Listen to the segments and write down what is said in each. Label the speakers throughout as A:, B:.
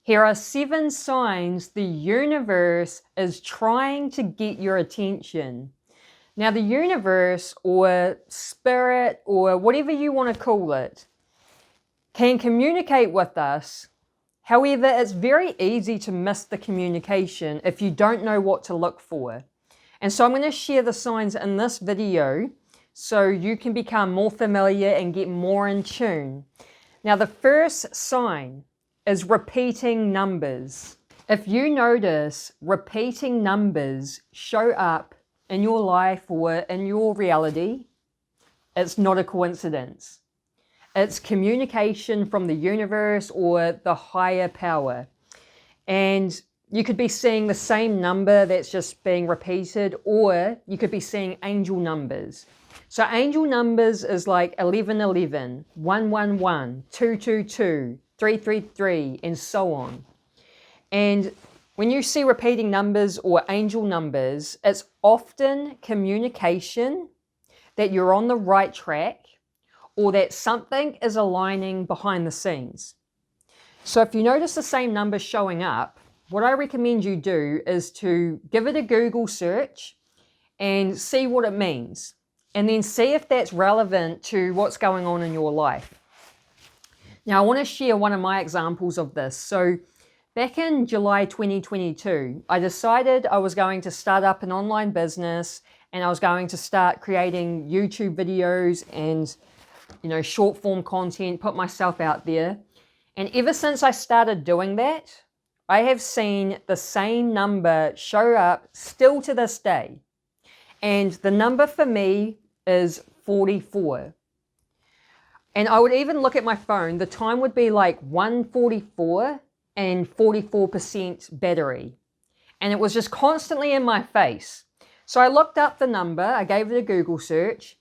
A: Here are 7 signs the universe is trying to get your attention. Now, the universe or spirit or whatever you want to call it can communicate with us. However, it's very easy to miss the communication if you don't know what to look for. And so I'm going to share the signs in this video so you can become more familiar and get more in tune. Now, the first sign is repeating numbers. If you notice repeating numbers show up in your life or in your reality, it's not a coincidence. It's communication from the universe or the higher power. And you could be seeing the same number that's just being repeated, or you could be seeing angel numbers. So angel numbers is like 1111, 111, 222, 333, and so on. And when you see repeating numbers or angel numbers, it's often communication that you're on the right track or that something is aligning behind the scenes. So if you notice the same number showing up, what I recommend you do is to give it a Google search and see what it means. And then see if that's relevant to what's going on in your life. Now, I want to share one of my examples of this. So back in July 2022, I decided I was going to start up an online business and I was going to start creating YouTube videos and, short form content, put myself out there. And ever since I started doing that, I have seen the same number show up still to this day. And the number for me is 44. And I would even look at my phone, the time would be like 1:44 and 44% battery. And it was just constantly in my face. So I looked up the number, I gave it a Google search,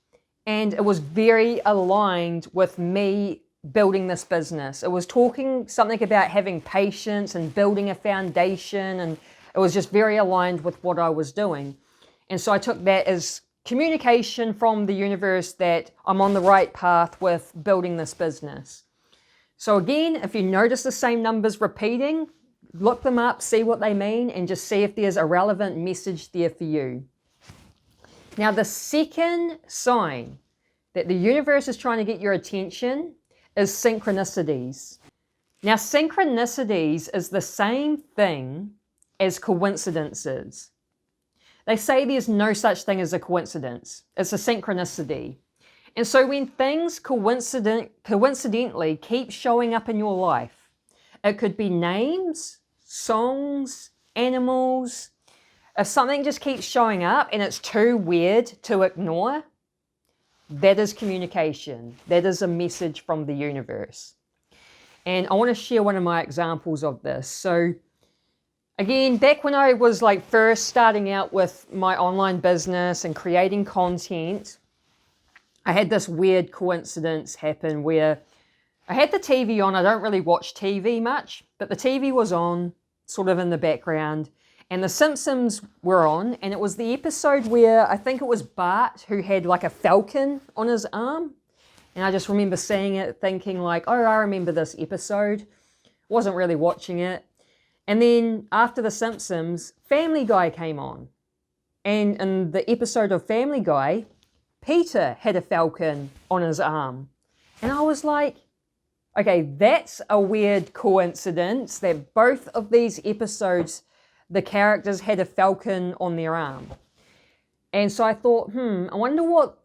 A: and it was very aligned with me building this business. It was talking something about having patience and building a foundation, and it was just very aligned with what I was doing. And so I took that as communication from the universe that I'm on the right path with building this business. So again, if you notice the same numbers repeating, look them up, see what they mean, and just see if there's a relevant message there for you. Now, the second sign that the universe is trying to get your attention is synchronicities. Now, synchronicities is the same thing as coincidences. They say there's no such thing as a coincidence. It's a synchronicity. And so when things coincidentally keep showing up in your life, it could be names, songs, animals. If something just keeps showing up and it's too weird to ignore, that is communication. That is a message from the universe. And I want to share one of my examples of this. So again, back when I was first starting out with my online business and creating content, I had this weird coincidence happen where I had the TV on. I don't really watch TV much, but the TV was on sort of in the background and The Simpsons were on, and it was the episode where I think it was Bart who had a falcon on his arm. And I just remember seeing it thinking oh, I remember this episode. Wasn't really watching it. And then after The Simpsons, Family Guy came on. And in the episode of Family Guy, Peter had a falcon on his arm. And I was like, okay, that's a weird coincidence that both of these episodes, the characters had a falcon on their arm. And so I thought, I wonder what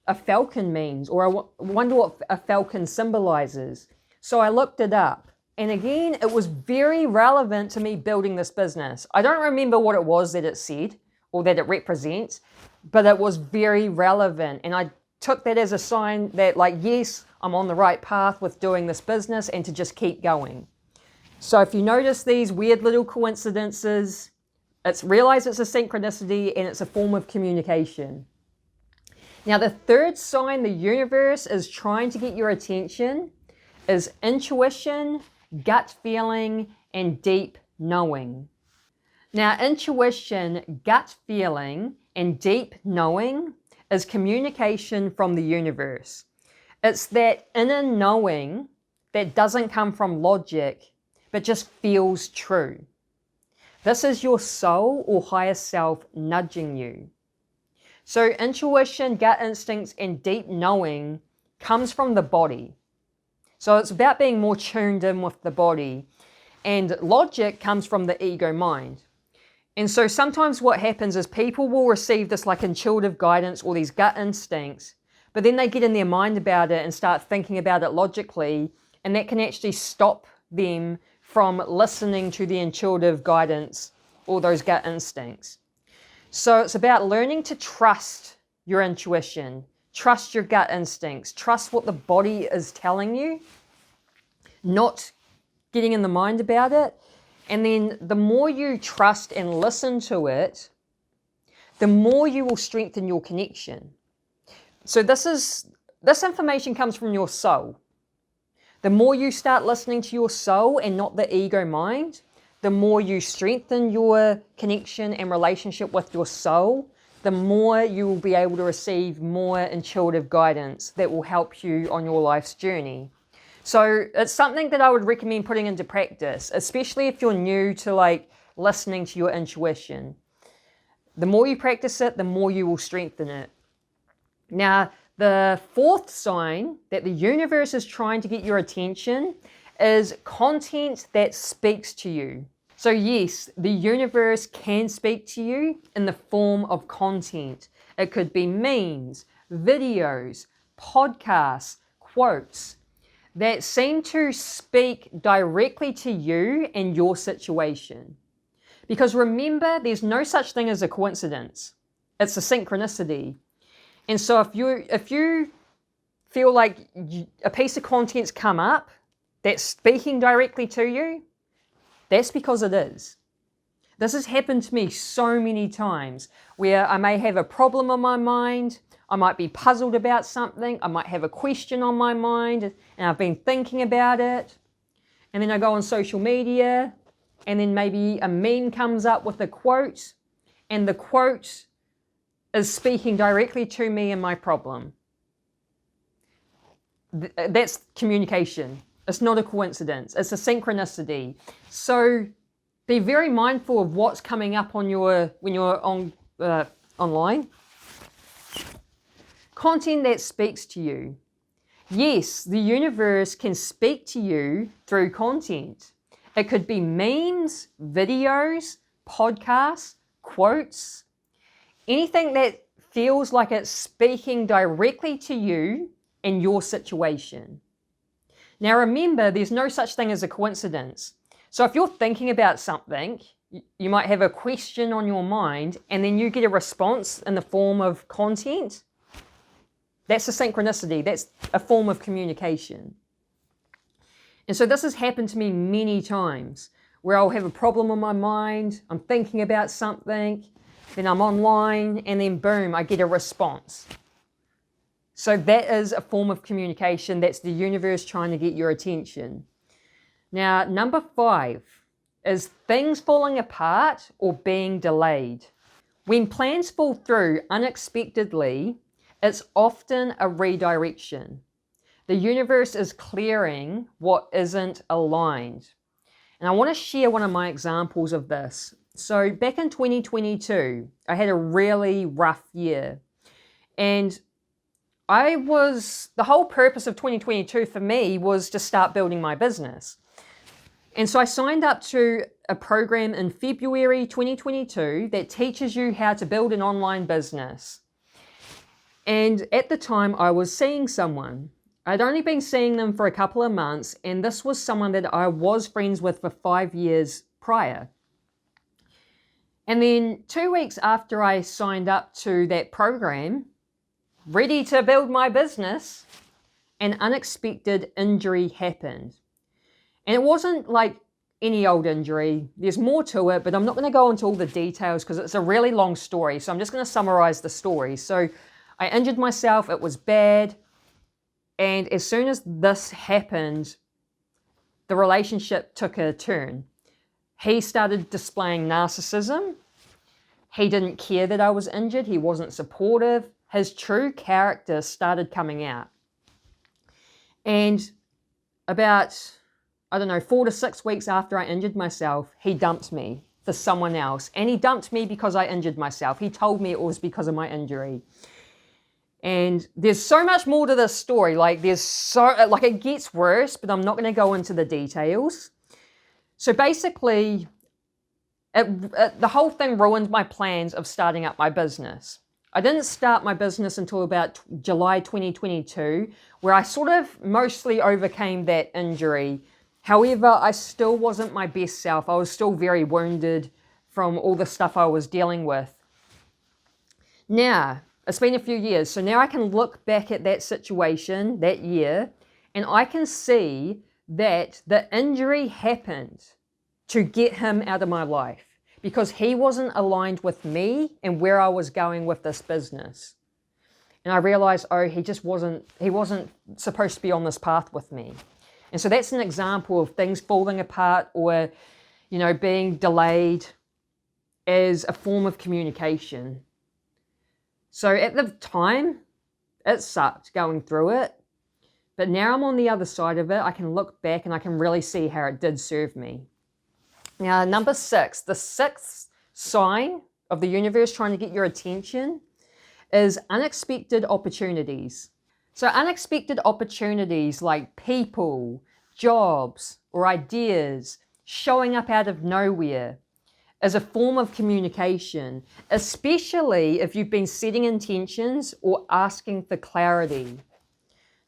A: a falcon means, or I wonder what a falcon symbolizes. So I looked it up. And again, it was very relevant to me building this business. I don't remember what it was that it said or that it represents, but it was very relevant. And I took that as a sign that yes, I'm on the right path with doing this business and to just keep going. So if you notice these weird little coincidences, realize it's a synchronicity and it's a form of communication. Now, the third sign the universe is trying to get your attention is intuition, gut feeling, and deep knowing. Now, intuition, gut feeling, and deep knowing is communication from the universe. It's that inner knowing that doesn't come from logic, but just feels true. This is your soul or higher self nudging you. So intuition, gut instincts, and deep knowing comes from the body. So it's about being more tuned in with the body. And logic comes from the ego mind. And so sometimes what happens is people will receive this like intuitive guidance or these gut instincts, but then they get in their mind about it and start thinking about it logically, and that can actually stop them from listening to the intuitive guidance or those gut instincts. So it's about learning to trust your intuition, trust your gut instincts, trust what the body is telling you, not getting in the mind about it. And then the more you trust and listen to it, the more you will strengthen your connection. So this information comes from your soul. The more you start listening to your soul and not the ego mind, the more you strengthen your connection and relationship with your soul, the more you will be able to receive more intuitive guidance that will help you on your life's journey. So it's something that I would recommend putting into practice, especially if you're new to like listening to your intuition. The more you practice it, the more you will strengthen it. Now, the fourth sign that the universe is trying to get your attention is content that speaks to you. So yes, the universe can speak to you in the form of content. It could be memes, videos, podcasts, quotes that seem to speak directly to you and your situation. Because remember, there's no such thing as a coincidence. It's a synchronicity. And so if you feel like a piece of content's come up that's speaking directly to you, that's because it is. This has happened to me so many times where I may have a problem on my mind, I might be puzzled about something, I might have a question on my mind, and I've been thinking about it, and then I go on social media, and then maybe a meme comes up with a quote, and the quote is speaking directly to me and my problem. That's communication. It's not a coincidence. It's a synchronicity. So be very mindful of what's coming up on when you're on online. Content that speaks to you. Yes, the universe can speak to you through content. It could be memes, videos, podcasts, quotes, anything that feels like it's speaking directly to you and your situation. Now remember, there's no such thing as a coincidence. So if you're thinking about something, you might have a question on your mind and then you get a response in the form of content. That's a synchronicity. That's a form of communication. And so this has happened to me many times where I'll have a problem on my mind, I'm thinking about something, then I'm online, and then boom, I get a response. So that is a form of communication. That's the universe trying to get your attention. Now, number 5 is things falling apart or being delayed. When plans fall through unexpectedly, it's often a redirection. The universe is clearing what isn't aligned. And I want to share one of my examples of this. So back in 2022, I had a really rough year. And the whole purpose of 2022 for me was to start building my business. And so I signed up to a program in February 2022 that teaches you how to build an online business. And at the time I was seeing someone. I'd only been seeing them for a couple of months, and this was someone that I was friends with for 5 years prior. And then 2 weeks after I signed up to that program, ready to build my business, an unexpected injury happened. And it wasn't like any old injury. There's more to it, but I'm not going to go into all the details because it's a really long story. So I'm just going to summarize the story. So I injured myself. It was bad. And as soon as this happened, the relationship took a turn. He started displaying narcissism. He didn't care that I was injured. He wasn't supportive. His true character started coming out. And about I don't know, 4 to 6 weeks after I injured myself, he dumped me for someone else. And he dumped me because I injured myself. He told me it was because of my injury. And there's so much more to this story. Like it gets worse, but I'm not going to go into the details. So basically, the whole thing ruined my plans of starting up my business. I didn't start my business until about July 2022, where I sort of mostly overcame that injury. However, I still wasn't my best self. I was still very wounded from all the stuff I was dealing with. Now, it's been a few years, so now I can look back at that situation, that year, and I can see that the injury happened to get him out of my life because he wasn't aligned with me and where I was going with this business. And I realized, oh, he wasn't supposed to be on this path with me. And so that's an example of things falling apart or, being delayed as a form of communication. So at the time, it sucked going through it. But now I'm on the other side of it. I can look back and I can really see how it did serve me. Now, number 6, the 6th sign of the universe trying to get your attention is unexpected opportunities. So unexpected opportunities like people, jobs, or ideas showing up out of nowhere as a form of communication, especially if you've been setting intentions or asking for clarity.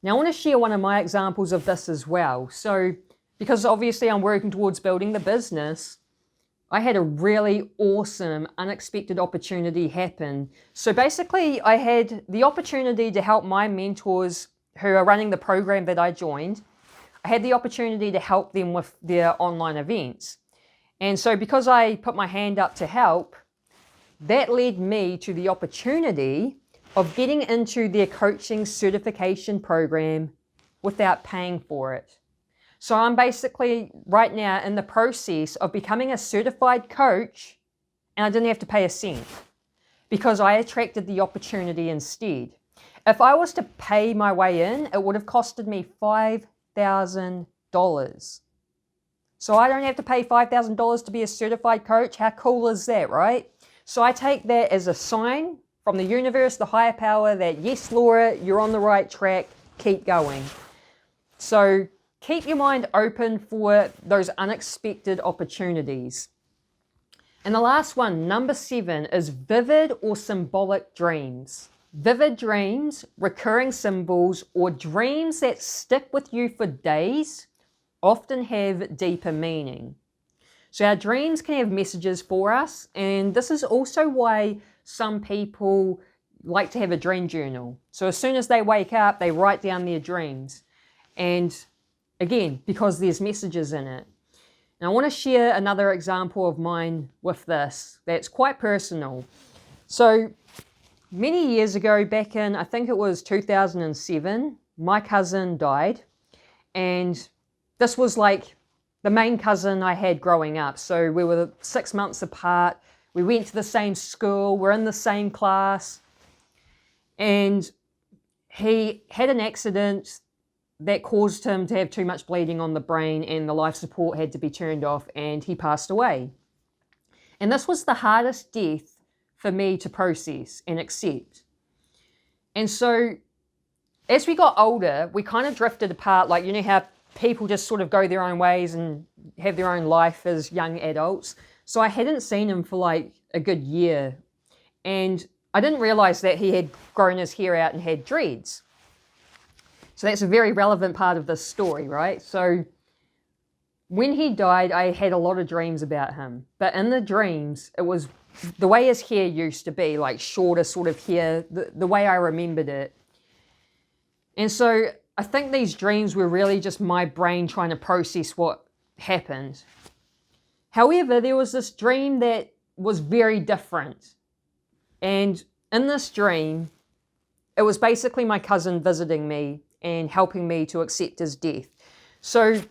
A: Now, I want to share one of my examples of this as well. So, because obviously I'm working towards building the business, I had a really awesome, unexpected opportunity happen. So basically, I had the opportunity to help my mentors who are running the program that I joined. I had the opportunity to help them with their online events. And so because I put my hand up to help, that led me to the opportunity of getting into their coaching certification program without paying for it. So I'm basically right now in the process of becoming a certified coach, and I didn't have to pay a cent because I attracted the opportunity instead. If I was to pay my way in, it would have costed me $5,000. So I don't have to pay $5,000 to be a certified coach. How cool is that, right? So I take that as a sign from the universe, the higher power, that yes, Laura, you're on the right track. Keep going. So keep your mind open for those unexpected opportunities. And the last one, number 7, is vivid or symbolic dreams. Vivid dreams, recurring symbols, or dreams that stick with you for days often have deeper meaning. So our dreams can have messages for us, and this is also why some people like to have a dream journal. So as soon as they wake up, they write down their dreams. And again, because there's messages in it. And I want to share another example of mine with this that's quite personal. So many years ago, back in, I think it was 2007, my cousin died. And this was like the main cousin I had growing up. So we were 6 months apart. We went to the same school. We're in the same class. And he had an accident that caused him to have too much bleeding on the brain, and the life support had to be turned off, and he passed away. And this was the hardest death for me to process and accept. And so as we got older, we kind of drifted apart. Like, you know how people just sort of go their own ways and have their own life as young adults. So I hadn't seen him for like a good year. And I didn't realize that he had grown his hair out and had dreads. So that's a very relevant part of this story, right? So when he died, I had a lot of dreams about him. But in the dreams, it was the way his hair used to be, like shorter sort of hair, the way I remembered it. And so I think these dreams were really just my brain trying to process what happened. However, there was this dream that was very different. And in this dream, it was basically my cousin visiting me and helping me to accept his death. So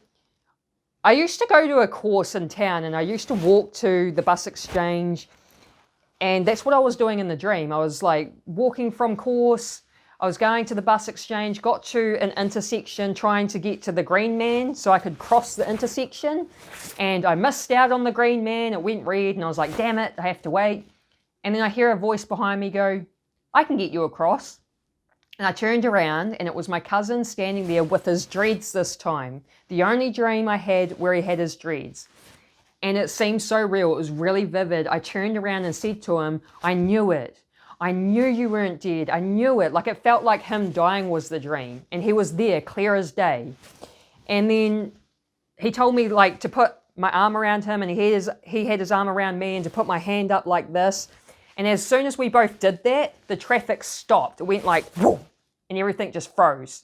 A: I used to go to a course in town, and I used to walk to the bus exchange, and that's what I was doing in the dream. I was like walking from course. I was going to the bus exchange, got to an intersection trying to get to the green man so I could cross the intersection, and I missed out on the green man. It went red and I was like, damn it, I have to wait. And then I hear a voice behind me go, I can get you across. And I turned around and it was my cousin standing there with his dreads this time. The only dream I had where he had his dreads. And it seemed so real. It was really vivid. I turned around and said to him, I knew it. I knew you weren't dead. I knew it. Like it felt like him dying was the dream. And he was there, clear as day. And then he told me like to put my arm around him, and he had his arm around me, and to put my hand up like this. And as soon as we both did that, the traffic stopped. It went like, whoa, and everything just froze.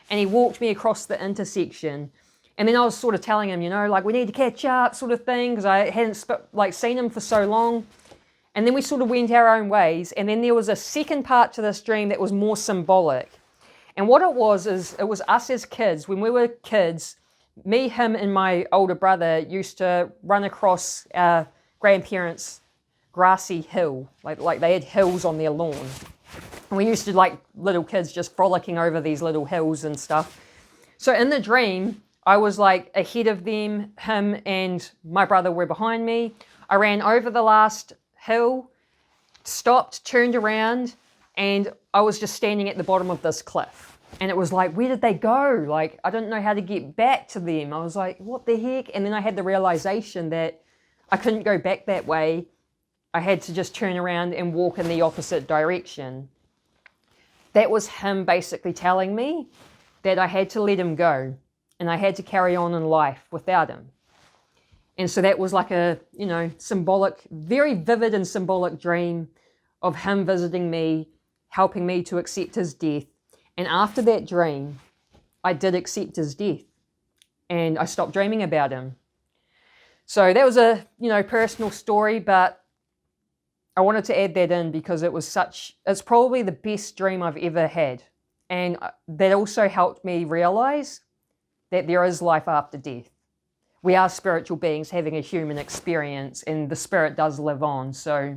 A: And he walked me across the intersection. And then I was sort of telling him, you know, like we need to catch up sort of thing, because I hadn't seen him for so long. And then we sort of went our own ways. And then there was a second part to this dream that was more symbolic. And what it was is it was us as kids. When we were kids, me, him, and my older brother used to run across our grandparents' grassy hill. Like they had hills on their lawn. And we used to, like little kids, just frolicking over these little hills and stuff. So in the dream, I was like ahead of them. Him and my brother were behind me. I ran over the last hill, stopped, turned around, and I was just standing at the bottom of this cliff. And it was like, where did they go? Like, I didn't know how to get back to them. I was like, what the heck? And then I had the realization that I couldn't go back that way. I had to just turn around and walk in the opposite direction. That was him basically telling me that I had to let him go and I had to carry on in life without him. And so that was like a, you know, symbolic, very vivid and symbolic dream of him visiting me, helping me to accept his death. And after that dream, I did accept his death and I stopped dreaming about him. So that was a, you know, personal story, but I wanted to add that in because it's probably the best dream I've ever had. And that also helped me realize that there is life after death. We are spiritual beings having a human experience, and the spirit does live on. So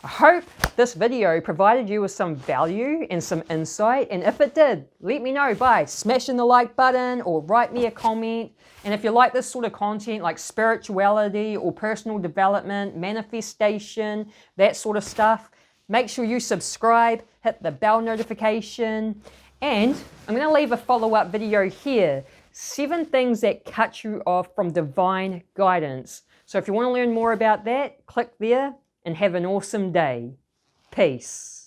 A: I hope this video provided you with some value and some insight. And if it did, let me know by smashing the like button or write me a comment. And if you like this sort of content, like spirituality or personal development, manifestation, that sort of stuff, make sure you subscribe, hit the bell notification. And I'm going to leave a follow-up video here. 7 things that cut you off from divine guidance. So if you want to learn more about that, click there and have an awesome day. Peace.